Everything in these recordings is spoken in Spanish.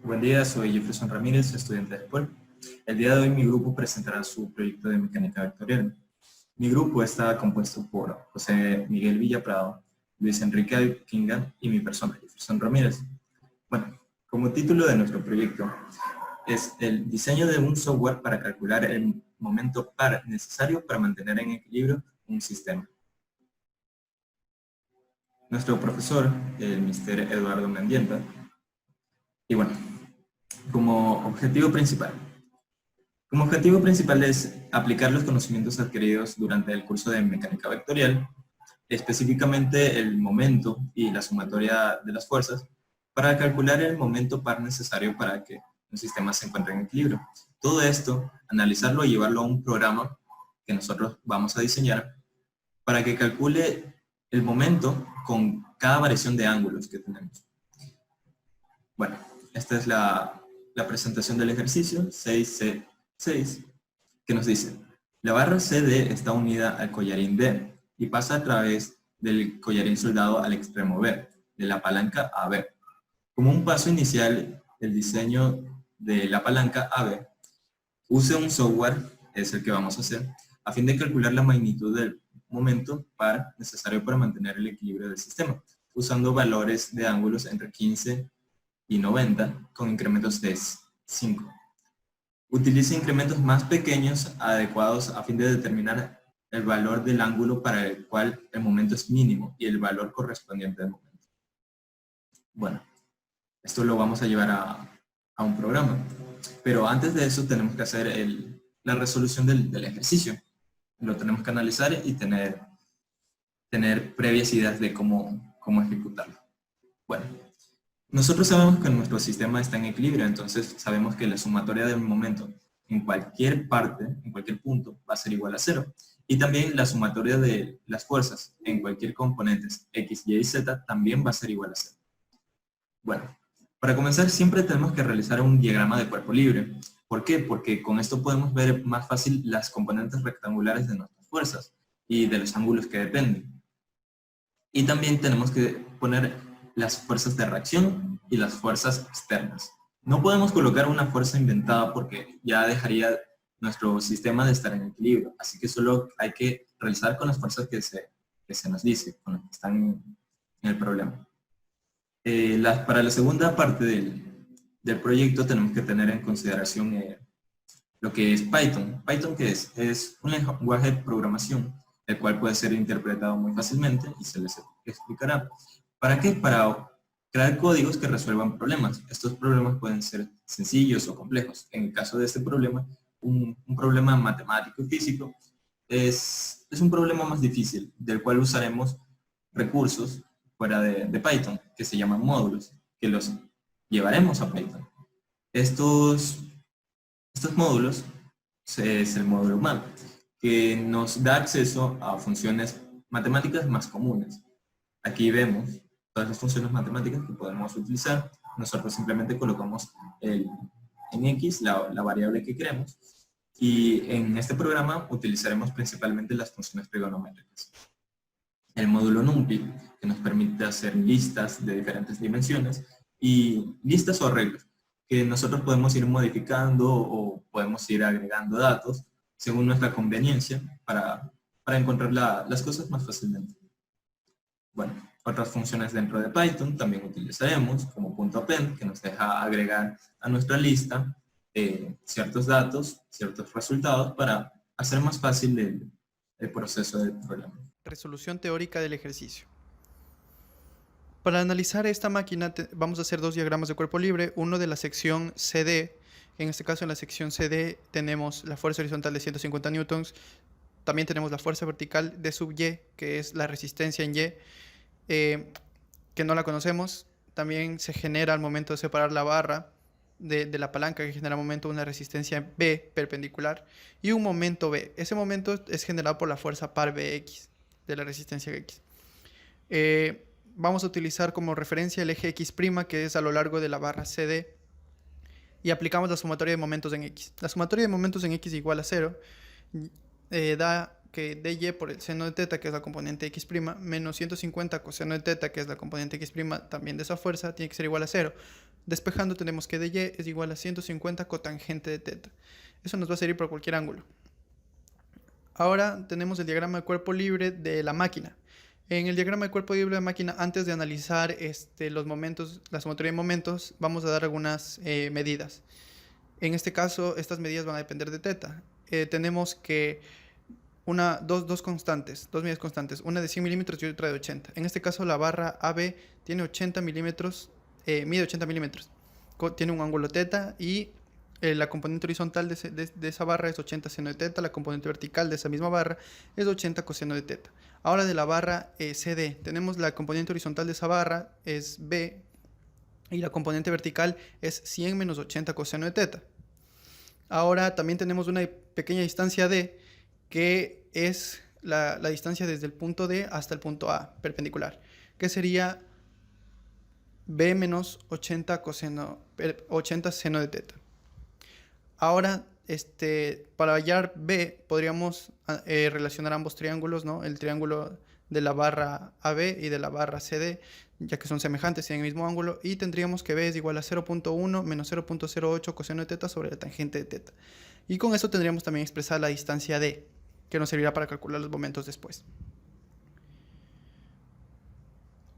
Buen día, soy Jefferson Ramírez, estudiante de Escuela. El día de hoy mi grupo presentará su proyecto de mecánica vectorial. Mi grupo está compuesto por José Miguel Villaprado, Luis Enrique Alquinga y mi persona, Jefferson Ramírez. Bueno, como título de nuestro proyecto es el diseño de un software para calcular el momento par necesario para mantener en equilibrio un sistema. Nuestro profesor, el Mr. Eduardo Mendieta. Y bueno, como objetivo principal es aplicar los conocimientos adquiridos durante el curso de mecánica vectorial, específicamente el momento y la sumatoria de las fuerzas, para calcular el momento par necesario para que un sistema se encuentre en equilibrio. Todo esto, analizarlo y llevarlo a un programa que nosotros vamos a diseñar para que calcule el momento con cada variación de ángulos que tenemos. Bueno, esta es la presentación del ejercicio 6C6, que nos dice: la barra CD está unida al collarín D y pasa a través del collarín soldado al extremo B, de la palanca AB. Como un paso inicial, el diseño de la palanca AB use un software, es el que vamos a hacer, a fin de calcular la magnitud del momento par necesario para mantener el equilibrio del sistema, usando valores de ángulos entre 15 y 90 con incrementos de 5. Utilice incrementos más pequeños adecuados a fin de determinar el valor del ángulo para el cual el momento es mínimo y el valor correspondiente al momento. Bueno, esto lo vamos a llevar a un programa. Pero antes de eso tenemos que hacer la resolución del ejercicio. Lo tenemos que analizar y tener previas ideas de cómo ejecutarlo. Bueno, nosotros sabemos que nuestro sistema está en equilibrio, entonces sabemos que la sumatoria del momento en cualquier parte, en cualquier punto, va a ser igual a 0. Y también la sumatoria de las fuerzas en cualquier componente X, Y y Z también va a ser igual a 0. Bueno, para comenzar siempre tenemos que realizar un diagrama de cuerpo libre. ¿Por qué? Porque con esto podemos ver más fácil las componentes rectangulares de nuestras fuerzas y de los ángulos que dependen. Y también tenemos que poner las fuerzas de reacción y las fuerzas externas. No podemos colocar una fuerza inventada porque ya dejaría nuestro sistema de estar en equilibrio. Así que solo hay que realizar con las fuerzas que se nos dice, con las que están en el problema. Para la segunda parte del proyecto tenemos que tener en consideración lo que es Python. ¿Python qué es? Es un lenguaje de programación, el cual puede ser interpretado muy fácilmente y se les explicará. ¿Para qué? Para crear códigos que resuelvan problemas. Estos problemas pueden ser sencillos o complejos. En el caso de este problema, un problema matemático y físico es un problema más difícil, del cual usaremos recursos fuera de Python, que se llaman módulos, que los llevaremos a Python. Estos módulos es el módulo map, que nos da acceso a funciones matemáticas más comunes. Aquí vemos todas las funciones matemáticas que podemos utilizar. Nosotros simplemente colocamos en X la variable que queremos, y en este programa utilizaremos principalmente las funciones trigonométricas. El módulo NumPy, que nos permite hacer listas de diferentes dimensiones, y listas o arreglos, que nosotros podemos ir modificando o podemos ir agregando datos según nuestra conveniencia para encontrar las cosas más fácilmente. Bueno, otras funciones dentro de Python también utilizaremos, como .append, que nos deja agregar a nuestra lista ciertos datos, ciertos resultados para hacer más fácil el proceso del programa. Resolución teórica del ejercicio. Para analizar esta máquina vamos a hacer dos diagramas de cuerpo libre, uno de la sección CD. En este caso, en la sección CD tenemos la fuerza horizontal de 150 newtons, también tenemos la fuerza vertical de sub Y, que es la resistencia en Y, que no la conocemos. También se genera al momento de separar la barra de la palanca, que genera momento una resistencia B perpendicular y un momento B. Ese momento es generado por la fuerza par Bx de la resistencia X. Vamos a utilizar como referencia el eje X', que es a lo largo de la barra CD, y aplicamos la sumatoria de momentos en X. La sumatoria de momentos en X igual a 0, da que dy por el seno de teta, que es la componente X', menos 150 coseno de teta, que es la componente X', también de esa fuerza, tiene que ser igual a 0. Despejando tenemos que dy es igual a 150 cotangente de θ. Eso nos va a servir para cualquier ángulo. Ahora tenemos el diagrama de cuerpo libre de la máquina. En el diagrama de cuerpo libre de la máquina, antes de analizar los momentos, la sumatoria de momentos, vamos a dar algunas medidas. En este caso, estas medidas van a depender de θ. Tenemos que dos constantes, dos medidas constantes, una de 100 milímetros y otra de 80. En este caso, la barra AB tiene 80 milímetros, mide 80 milímetros. Tiene un ángulo θ y la componente horizontal de esa barra es 80 seno de θ, la componente vertical de esa misma barra es 80 coseno de θ. Ahora de la barra CD, tenemos la componente horizontal de esa barra es B y la componente vertical es 100 menos 80 coseno de θ. Ahora también tenemos una pequeña distancia D, que es la distancia desde el punto D hasta el punto A, perpendicular, que sería B menos 80 seno de θ. Ahora, para hallar B, podríamos relacionar ambos triángulos, ¿no? El triángulo de la barra AB y de la barra CD, ya que son semejantes y en el mismo ángulo, y tendríamos que B es igual a 0.1 menos 0.08 coseno de θ sobre la tangente de θ. Y con eso tendríamos también expresar la distancia D, que nos servirá para calcular los momentos después.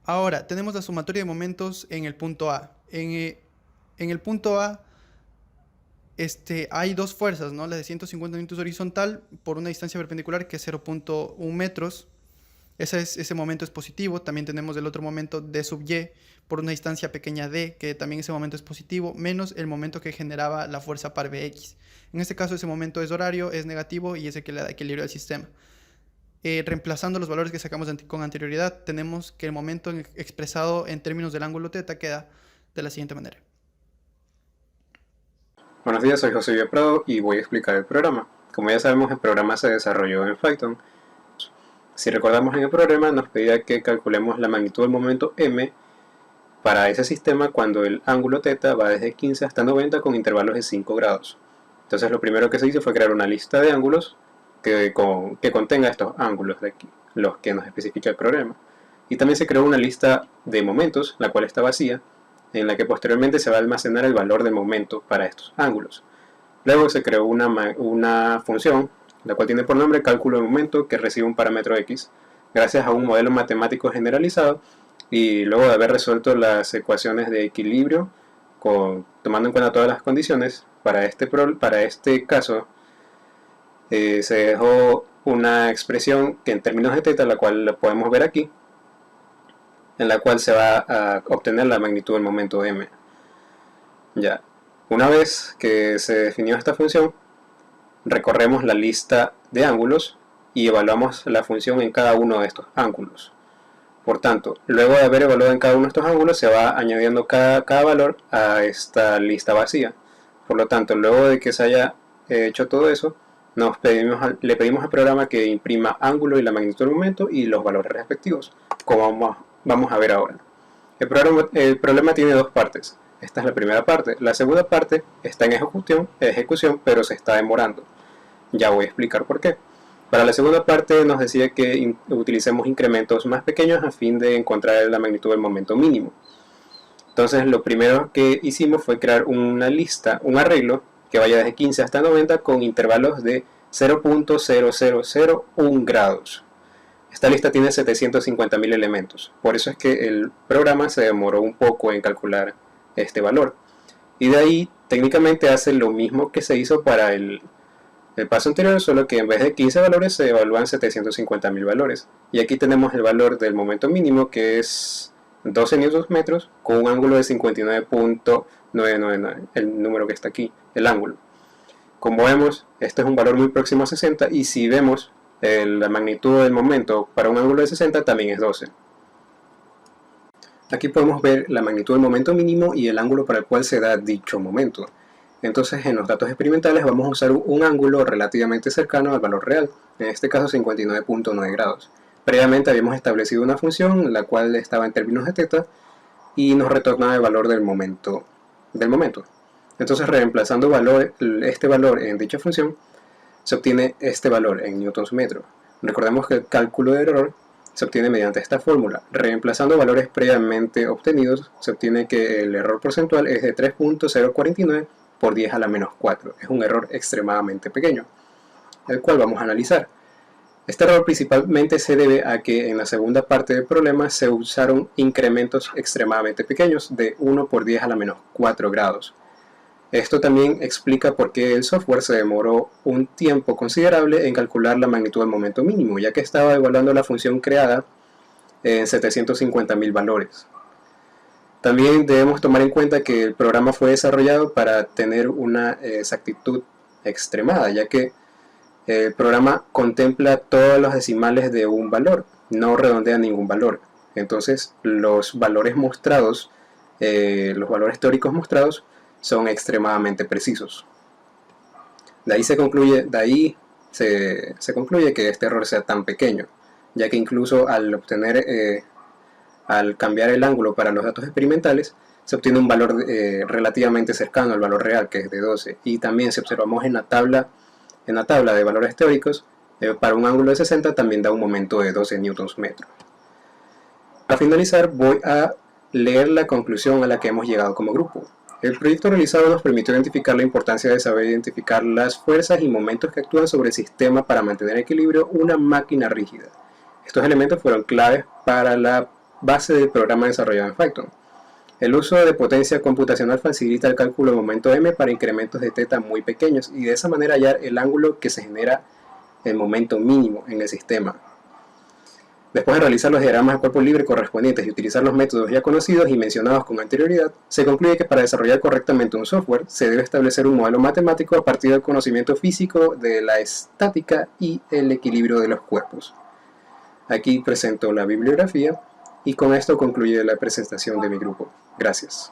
Ahora, tenemos la sumatoria de momentos en el punto A. En el punto A hay dos fuerzas, ¿no? La de 150 newtons horizontal por una distancia perpendicular que es 0.1 metros. Ese momento es positivo. También tenemos el otro momento D sub y por una distancia pequeña d, que también ese momento es positivo, menos el momento que generaba la fuerza par Bx. En este caso ese momento es horario, es negativo y es el que le da equilibrio al sistema. Reemplazando los valores que sacamos con anterioridad, tenemos que el momento expresado en términos del ángulo θ queda de la siguiente manera. Buenos días, soy José Prado y voy a explicar el programa. Como ya sabemos, el programa se desarrolló en Python. Si recordamos, en el programa nos pedía que calculemos la magnitud del momento m para ese sistema cuando el ángulo θ va desde 15 hasta 90 con intervalos de 5 grados. Entonces lo primero que se hizo fue crear una lista de ángulos que contenga estos ángulos de aquí, los que nos especifica el programa. Y también se creó una lista de momentos, la cual está vacía, en la que posteriormente se va a almacenar el valor del momento para estos ángulos. Luego se creó una función, la cual tiene por nombre cálculo de momento, que recibe un parámetro x, gracias a un modelo matemático generalizado, y luego de haber resuelto las ecuaciones de equilibrio, tomando en cuenta todas las condiciones, para este caso, se dejó una expresión que en términos de θ, la cual la podemos ver aquí, en la cual se va a obtener la magnitud del momento m. Ya, una vez que se definió esta función, recorremos la lista de ángulos y evaluamos la función en cada uno de estos ángulos. Por tanto, luego de haber evaluado en cada uno de estos ángulos, se va añadiendo cada valor a esta lista vacía. Por lo tanto, luego de que se haya hecho todo eso, le pedimos al programa que imprima ángulo y la magnitud del momento y los valores respectivos, como vamos a ver ahora. El problema tiene dos partes. Esta es la primera parte. La segunda parte está en ejecución, pero se está demorando. Ya voy a explicar por qué. Para la segunda parte nos decía que utilicemos incrementos más pequeños a fin de encontrar la magnitud del momento mínimo. Entonces lo primero que hicimos fue crear una lista, un arreglo que vaya desde 15 hasta 90 con intervalos de 0.0001 grados. Esta lista tiene 750.000 elementos, por eso es que el programa se demoró un poco en calcular este valor. Y de ahí técnicamente hace lo mismo que se hizo para el paso anterior, solo que en vez de 15 valores se evalúan 750.000 valores. Y aquí tenemos el valor del momento mínimo, que es 12 Nm con un ángulo de 59.999, el número que está aquí, el ángulo. Como vemos, este es un valor muy próximo a 60, y si vemos la magnitud del momento para un ángulo de 60 también es 12. Aquí podemos ver la magnitud del momento mínimo y el ángulo para el cual se da dicho momento. Entonces en los datos experimentales vamos a usar un ángulo relativamente cercano al valor real, en este caso 59.9 grados. Previamente habíamos establecido una función la cual estaba en términos de θ y nos retornaba el valor del momento. Entonces reemplazando este valor en dicha función, se obtiene este valor en newtons metro. Recordemos que el cálculo de error se obtiene mediante esta fórmula. Reemplazando valores previamente obtenidos, se obtiene que el error porcentual es de 3.049 por 10 a la menos 4. Es un error extremadamente pequeño, el cual vamos a analizar. Este error principalmente se debe a que en la segunda parte del problema se usaron incrementos extremadamente pequeños de 1 por 10 a la menos 4 grados. Esto también explica por qué el software se demoró un tiempo considerable en calcular la magnitud del momento mínimo, ya que estaba evaluando la función creada en 750.000 valores. También debemos tomar en cuenta que el programa fue desarrollado para tener una exactitud extremada, ya que el programa contempla todos los decimales de un valor, no redondea ningún valor. Entonces los valores mostrados, los valores teóricos mostrados, son extremadamente precisos. De ahí se concluye que este error sea tan pequeño, ya que incluso al cambiar el ángulo para los datos experimentales, se obtiene un valor relativamente cercano al valor real, que es de 12. Y también si observamos en la tabla de valores teóricos, para un ángulo de 60 también da un momento de 12 newtons metro. Para finalizar, voy a leer la conclusión a la que hemos llegado como grupo. El proyecto realizado nos permitió identificar la importancia de saber identificar las fuerzas y momentos que actúan sobre el sistema para mantener en equilibrio una máquina rígida. Estos elementos fueron claves para la base del programa desarrollado en Python. El uso de potencia computacional facilita el cálculo de momento m para incrementos de θ muy pequeños y de esa manera hallar el ángulo que se genera el momento mínimo en el sistema. Después de realizar los diagramas de cuerpo libre correspondientes y utilizar los métodos ya conocidos y mencionados con anterioridad, se concluye que para desarrollar correctamente un software se debe establecer un modelo matemático a partir del conocimiento físico de la estática y el equilibrio de los cuerpos. Aquí presento la bibliografía y con esto concluye la presentación de mi grupo. Gracias.